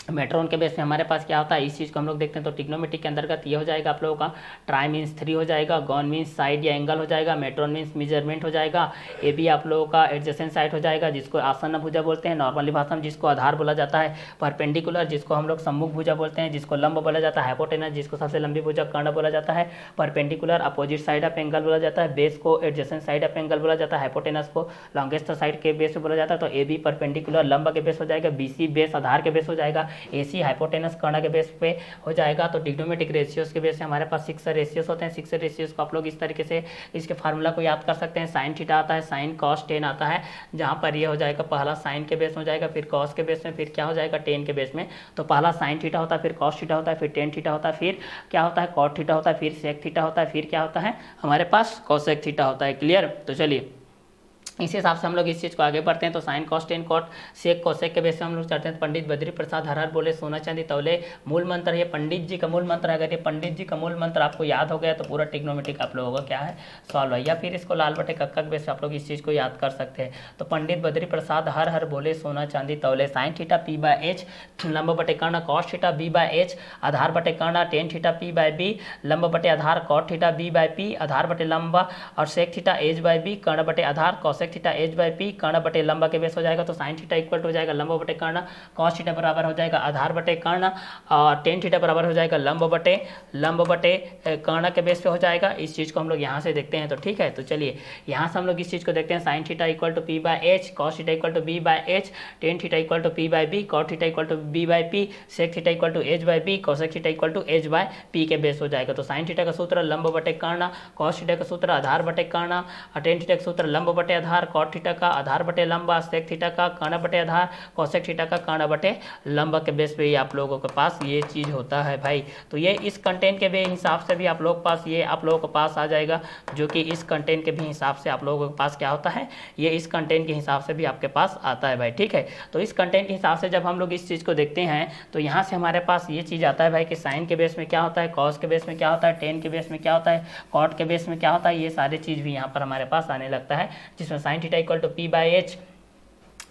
मेट्रोन के बेस में हमारे पास क्या होता है, इस चीज़ को हम लोग देखते हैं। तो ट्रिग्नोमेट्रिक के अंतर्गत ये हो जाएगा आप लोगों का ट्राई मीन्स 3 हो जाएगा, गॉन मीन्स साइड या एंगल हो जाएगा, मेट्रोन मीन्स मेजरमेंट हो जाएगा, ए बी आप लोगों का एडजेसेंट साइड हो जाएगा, जिसको आसन्न भुजा बोलते हैं नॉर्मली भाषा में, जिसको आधार बोला जाता है, परपेंडिकुलर जिसको हम लोग सम्मुख भुजा बोलते हैं, जिसको लंब बोला जाता है, हाइपोटेनस जिसको सबसे लंबी भुजा कर्ण बोला जाता है, perpendicular opposite side of angle बोला जाता है, बेस को एडजेसेंट साइड ऑफ एंगल बोला जाता है, हाइपोटेनस को लॉन्गेस्ट साइड के बेस पे बोला जाता है। तो ए बी परपेंडिकुलर लंब के बेस हो जाएगा, बी सी बेस आधार के बेस हो जाएगा, ए सी हाइपोटेनस कर्ण के बेस पे हो जाएगा। तो ट्रिग्नोमेट्रिक रेशियोज के बेस से हमारे पास 6 रेशियोज होते हैं। 6 रेशियोज को आप लोग इस तरीके से इसके फार्मूला को याद कर सकते हैं। साइन थीटा आता है, साइन कॉस टेन आता है, जहां पर ये हो जाएगा पहला साइन के बेस हो जाएगा, फिर कॉस के बेस में, फिर क्या हो जाएगा टेन के बेस में। तो पहला साइन थीटा होता है, फिर कॉस थीटा होता है, फिर टेन थीटा होता है, फिर क्या होता है कॉट थीटा होता है, फिर सेक थीटा होता है, फिर क्या होता है हमारे पास कोसेक थीटा होता है। क्लियर, तो चलिए इस हिसाब से हम लोग इस चीज़ को आगे बढ़ते हैं। तो sine cos tan cot sec cosec के बेस पे हम लोग चढ़ते हैं। पंडित बद्री प्रसाद हर हर बोले सोना चांदी तौले मूल मंत्र, ये पंडित जी का मूल मंत्र है। अगर ये पंडित जी का मूल मंत्र आपको याद हो गया तो पूरा ट्रिग्नोमेट्रिक आप लोगों का क्या है सॉल्व है। या फिर इसको लाल बटे कक्का के बेस पे आप लोग इस चीज़ को याद कर सकते हैं। तो पंडित बद्री प्रसाद हर हर बोले सोना चांदी तौले, sine theta P by H लंब बटे कर्ण, cos theta B by H आधार बटे कर्ण, tan theta P by B लंब बटे आधार, cot theta B by P आधार बटे लंब, और sec theta H by B कर्ण बटे आधार, cosec theta H by P कर्ण बटे लंबा के बेस हो जाएगा। तो साइन थीटा इक्वल हो जाएगा लंब बटे कर्ण, कॉस थीटा बराबर हो जाएगा आधार बटे कर्ण, और टेन थीटा बराबर हो जाएगा लंब बटे कर्ण के बेस पे हो जाएगा। इस चीज़ को हम लोग यहाँ से देखते हैं। तो ठीक है, तो चलिए यहाँ से हम लोग इस चीज़ को देखते हैं। Sine theta equal to P by H, cos theta equal to B by H, tan theta equal to P by B, cot theta equal to B by P, sec theta equal to H by B, cosec theta equal to H by P के base हो जाएगा। तो sign theta का सूत्र लंब बटे कर्ण, cos theta का सूत्र आधार बटे कर्ण, टेन थीटा का सूत्र लंब बटे आधार, आधार कॉट थीटा का, आधार बटे लंबा सेक थीटा का, कर्ण बटे आधार कोसेक थीटा का, कर्ण बटे लंबा के बेस पे ही आप लोगों के पास ये चीज़ होता है भाई। तो ये इस कंटेंट के भी हिसाब से भी आप लोगों के पास ये आप लोगों के पास आ जाएगा, जो कि इस कंटेंट के भी हिसाब से आप लोगों के पास क्या होता है, ये इस कंटेंट के हिसाब से भी आपके पास आता है भाई, ठीक है। तो इस कंटेंट के हिसाब से जब हम लोग इस चीज़ को देखते हैं तो यहाँ से हमारे पास ये चीज़ आता है भाई कि साइन के बेस में क्या होता है, कॉस के बेस में क्या होता है, टेन के बेस में क्या होता है, कॉट के बेस में क्या होता है, ये सारी चीज़ भी यहाँ पर हमारे पास आने लगता है, जिसमें sine theta equal to P by H,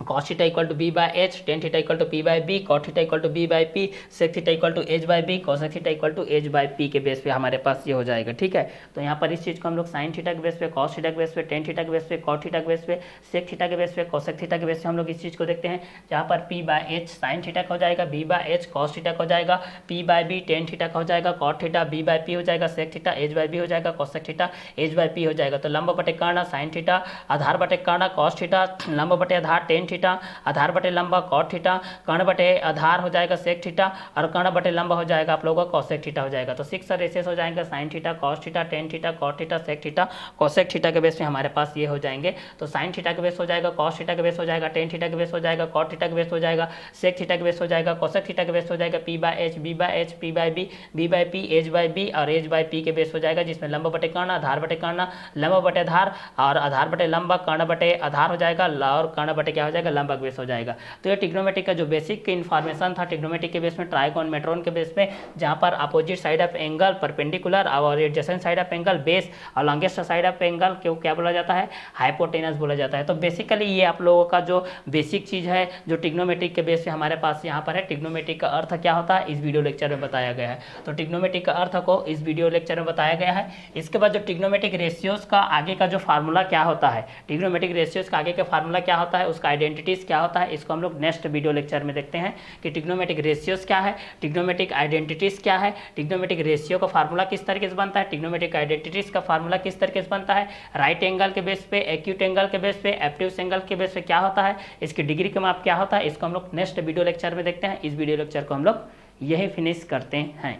cos theta equal to B by H, tan theta equal to P by B, cot theta equal to B by P, sec theta equal to H by B, cosec theta equal to H by P के base पे हमारे पास ये हो जाएगा, ठीक है। तो यहाँ पर इस चीज़ को हम लोग साइन थीटा के बेस पे, कॉस थीटा के बेस पे, टेन थीटा के बेस पे, कॉट थीटा के बेस पे, सेक थीटा के बेस पे, कोसेक थीटा के बेस पे हम लोग इस चीज़ को देखते हैं, जहाँ पर P by H sine theta का हो जाएगा, B by H cos theta का हो जाएगा, P by B tan theta का हो जाएगा, cot theta B by P हो जाएगा, sec theta H by B हो जाएगा, cosec theta H by P हो जाएगा। तो लंब बटे कर्ण साइन थीटा, आधार बटे कर्ण कॉस थीटा, लंब बटे आधार टेन थीटा, आधार बटे लंबा कॉट थीटा, कर्ण बटे आधार हो जाएगा सेक थीटा, और कर्ण बटे लंबा हो जाएगा आप लोगों का कोसेक थीटा हो जाएगा। तो 6 रेशियस हो जाएंगे, sine theta cos theta tan theta cot theta sec theta cosec theta के बेस में हमारे पास ये हो जाएंगे। तो साइन थीटा के बेस हो जाएगा, कॉस थीटा के बेस हो जाएगा, टेन थीटा के बेस हो जाएगा, कॉट थीटा के बेस हो जाएगा, सेक थीटा के बेस हो जाएगा, कोसेक थीटा के बेस हो जाएगा, P by H, B by H, P by B, B by P, H by B और एच बाई पी के बेस हो जाएगा, जिसमें लंब बटे कर्ण, आधार बटे कर्ण, लंब बटे आधार और आधार बटे लंबा, कर्ण बटे आधार हो जाएगा और कर्ण बटे क्या हो जाएगा, लंबा के बेस हो जाएगा। तो ये ट्रिग्नोमेट्रिक का जो बेसिक इन्फॉर्मेशन था ट्रिग्नोमेट्रिक के बेस में, ट्राइगोन मेट्रोन के बेस में, जहां पर opposite side of angle perpendicular और adjacent side of angle base और लॉन्गेस्ट साइड ऑफ एंगल क्यों क्या बोला जाता है, हाइपोटेनस बोला जाता है। तो बेसिकली ये आप लोगों का जो बेसिक चीज है जो ट्रिग्नोमेट्रिक के बेस पे हमारे पास यहाँ पर है। ट्रिग्नोमेट्रिक का अर्थ क्या होता है इस वीडियो लेक्चर में बताया गया है। तो ट्रिग्नोमेट्रिक का अर्थ को इस वीडियो लेक्चर में बताया गया है। इसके बाद जो ट्रिग्नोमेट्रिक रेशियोज का आगे का जो फार्मूला क्या होता है, ट्रिग्नोमेट्रिक रेशियोज का आगे का फार्मूला क्या होता है, उसका आइडेंटिटीज क्या होता है, इसको हम लोग नेक्स्ट वीडियो लेक्चर में देखते हैं कि ट्रिग्नोमेट्रिक रेशियोज क्या है, ट्रिग्नोमेट्रिक आइडेंटिटीज क्या है, ट्रिग्नोमेट्रिक रेशियो का फार्मूला किस तरीके से बनता है, ट्रिग्नोमेट्रिक आइडेंटिटीज का फार्मूला किस तरीके से बनता है, राइट एंगल के बेस पे, एक्यूट एंगल के बेस पे, एब्ट्यूस एंगल के बेस पे क्या होता है, इसकी डिग्री का माप क्या होता है, इसको हम लोग नेक्स्ट वीडियो लेक्चर में देखते हैं। इस वीडियो लेक्चर को हम लोग यही फिनिश करते हैं।